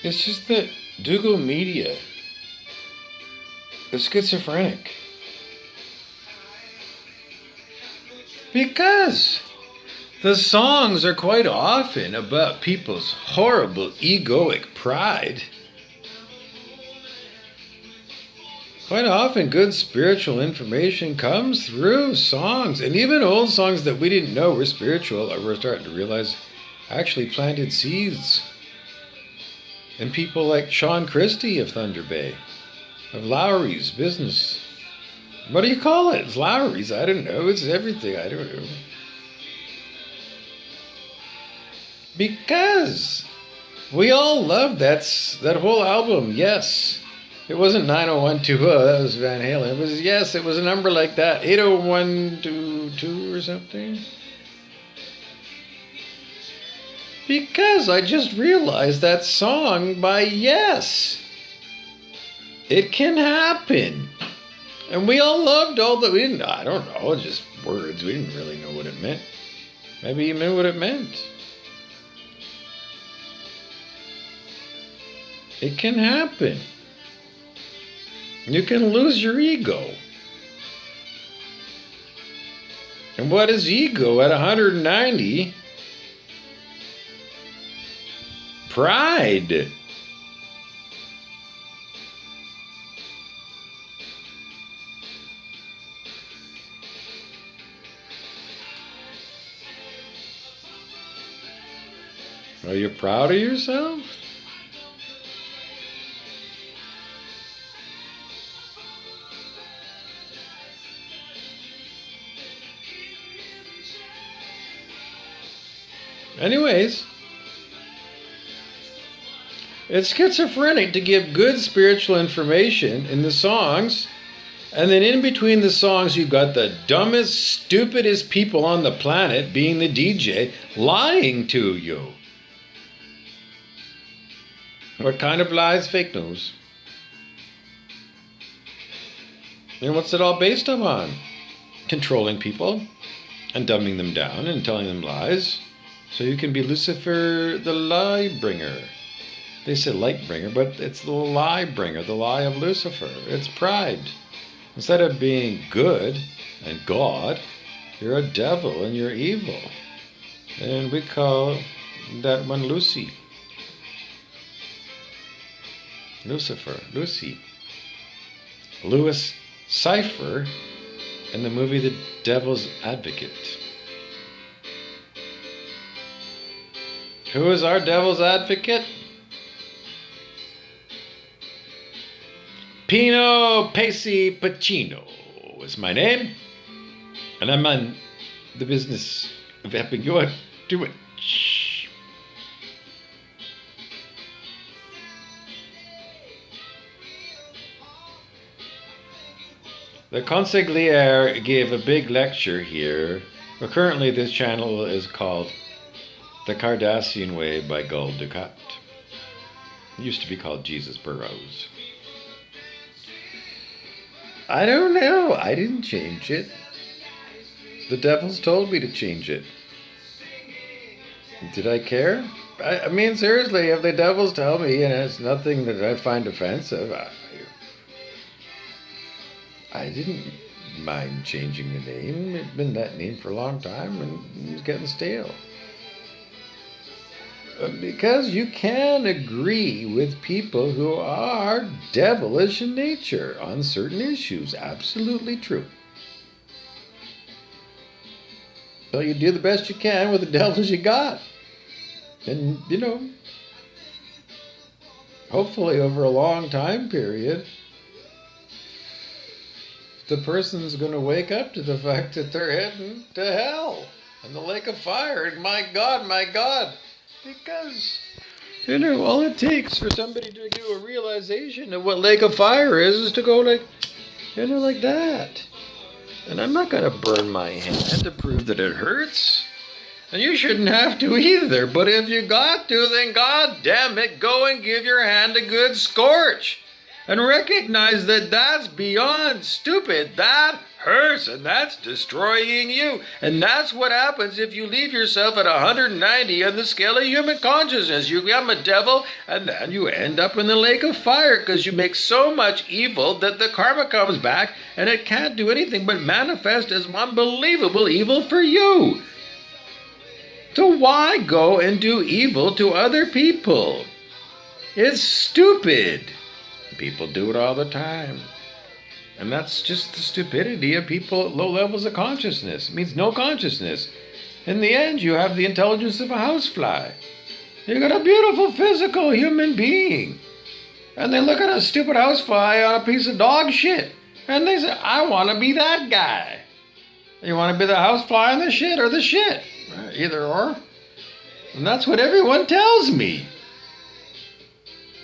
It's just that Dougal Media is schizophrenic. Because the songs are quite often about people's horrible egoic pride. Quite often, good spiritual information comes through songs. And even old songs that we didn't know were spiritual, or we're starting to realize actually planted seeds. And people like Sean Christie of Thunder Bay, of Lowry's Business. What do you call it? It's Lowry's. I don't know. It's everything. I don't know. Because we all loved that whole album, yes. It wasn't 90120, that was Van Halen. It was, yes, it was a number like that, 80122 or something. Because I just realized that song by Yes. It can happen. And we all loved all the, we didn't, I don't know, just words. We didn't really know what it meant. Maybe you knew what it meant. It can happen. You can lose your ego. And what is ego at 190? Pride. Are you proud of yourself? Anyways, it's schizophrenic to give good spiritual information in the songs, and then in between the songs you've got the dumbest, stupidest people on the planet, being the DJ, lying to you. What kind of lies? Fake news. And what's it all based upon? Controlling people and dumbing them down and telling them lies. So you can be Lucifer, the lie bringer. They say light bringer, but it's the lie bringer, the lie of Lucifer. It's pride. Instead of being good and God, you're a devil and you're evil. And we call that one Lucy. Lucifer, Lucy. Louis Cypher in the movie The Devil's Advocate. Who is our devil's advocate? Pino Pacey Pacino is my name. And I'm on the business of helping you do it. Shh. The consigliere gave a big lecture here. Well, currently this channel is called The Cardassian Way by Gul Dukat. It used to be called Jesus Burroughs. I don't know. I didn't change it. The devils told me to change it. Did I care? I mean, seriously, if the devils tell me and it's nothing that I find offensive, I didn't mind changing the name. It's been that name for a long time and it's getting stale. Because you can agree with people who are devilish in nature on certain issues. Absolutely true. So you do the best you can with the devils you got. And, hopefully over a long time period, the person's going to wake up to the fact that they're heading to hell and the lake of fire. And my God. Because, all it takes for somebody to do a realization of what lake of fire is to go like that. And I'm not going to burn my hand to prove that it hurts. And you shouldn't have to either. But if you got to, then God damn it, go and give your hand a good scorch. and recognize that that's beyond stupid. That hurts, and that's destroying you. And that's what happens if you leave yourself at 190 on the scale of human consciousness. You become a devil, and then you end up in the lake of fire because you make so much evil that the karma comes back, and it can't do anything but manifest as unbelievable evil for you. So why go and do evil to other people? It's stupid. People do it all the time. And that's just the stupidity of people at low levels of consciousness. It means no consciousness. In the end, you have the intelligence of a housefly. You got a beautiful physical human being. And they look at a stupid housefly on a piece of dog shit. And they say, I want to be that guy. You want to be the housefly on the shit or the shit? Either or. And that's what everyone tells me.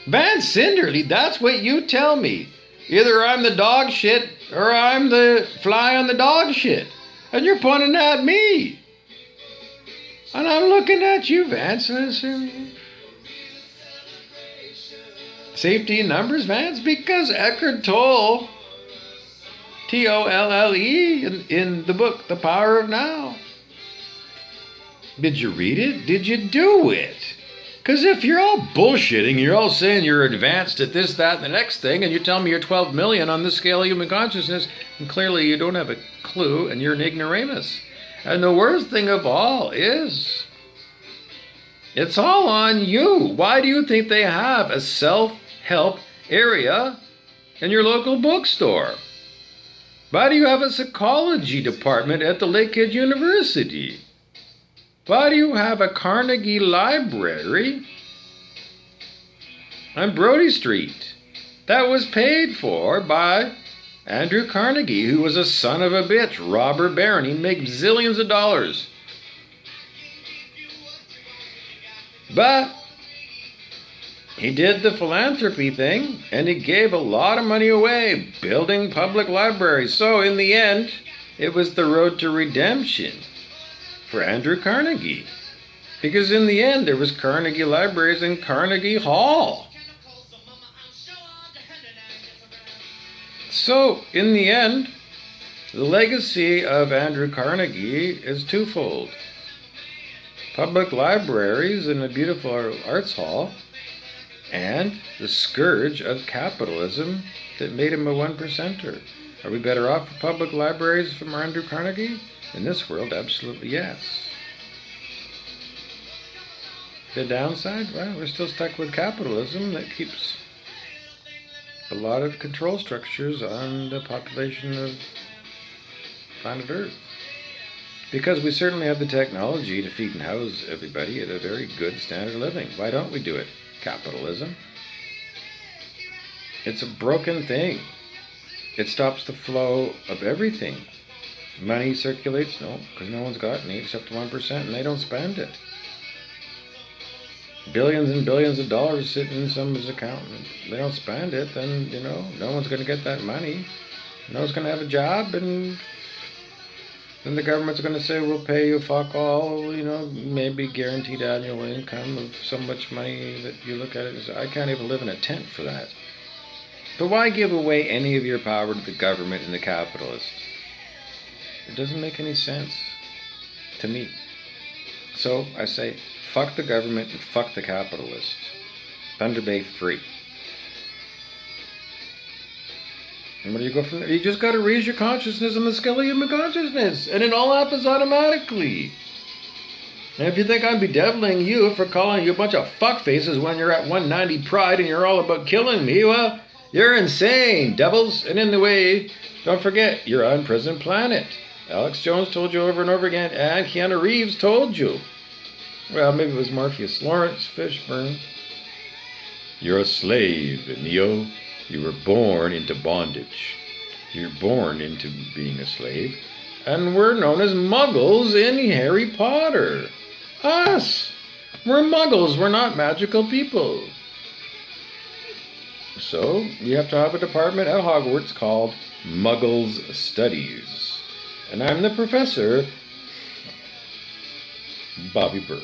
Vance Cinderly, that's what you tell me. Either I'm the dog shit or I'm the fly on the dog shit. And you're pointing at me. And I'm looking at you, Vance. Safety in numbers, Vance? Because Eckhart Tolle, Tolle, in the book, The Power of Now. Did you read it? Did you do it? Because if you're all bullshitting, you're all saying you're advanced at this, that, and the next thing, and you tell me you're 12 million on the scale of human consciousness, and clearly you don't have a clue, and you're an ignoramus. And the worst thing of all is, it's all on you. Why do you think they have a self-help area in your local bookstore? Why do you have a psychology department at the Lakehead University? Why do you have a Carnegie Library on Brodie Street that was paid for by Andrew Carnegie, who was a son of a bitch, robber baron? He made zillions of dollars. But he did the philanthropy thing, and he gave a lot of money away building public libraries. So in the end, it was the road to redemption for Andrew Carnegie. Because in the end, there was Carnegie Libraries in Carnegie Hall. So, in the end, the legacy of Andrew Carnegie is twofold. Public libraries and a beautiful arts hall, and the scourge of capitalism that made him a one-percenter. Are we better off for public libraries from Andrew Carnegie? In this world, absolutely yes. The downside? Well, we're still stuck with capitalism that keeps a lot of control structures on the population of planet Earth. Because we certainly have the technology to feed and house everybody at a very good standard of living. Why don't we do it? Capitalism. It's a broken thing. It stops the flow of everything. Money circulates? No, because no one's got any except 1%, and they don't spend it. Billions and billions of dollars sitting in someone's account, and they don't spend it, then, no one's going to get that money. No one's going to have a job, and then the government's going to say, we'll pay you fuck all, maybe guaranteed annual income of so much money that you look at it and say, I can't even live in a tent for that. But why give away any of your power to the government and the capitalists? It doesn't make any sense to me. So I say, fuck the government and fuck the capitalists. Thunder Bay free. And where do you go from there? You just got to raise your consciousness on the scale of human consciousness. And it all happens automatically. And if you think I'm bedeviling you for calling you a bunch of fuckfaces when you're at 190 pride and you're all about killing me, well, you're insane, devils. And in the way, don't forget, you're on Prison Planet. Alex Jones told you over and over again, and Keanu Reeves told you. Well, maybe it was Morpheus. Lawrence Fishburne. You're a slave, Neo. You were born into bondage. You're born into being a slave. And we're known as muggles in Harry Potter. Us. We're muggles. We're not magical people. So, you have to have a department at Hogwarts called Muggles Studies. And I'm the professor, Bobby Burrow.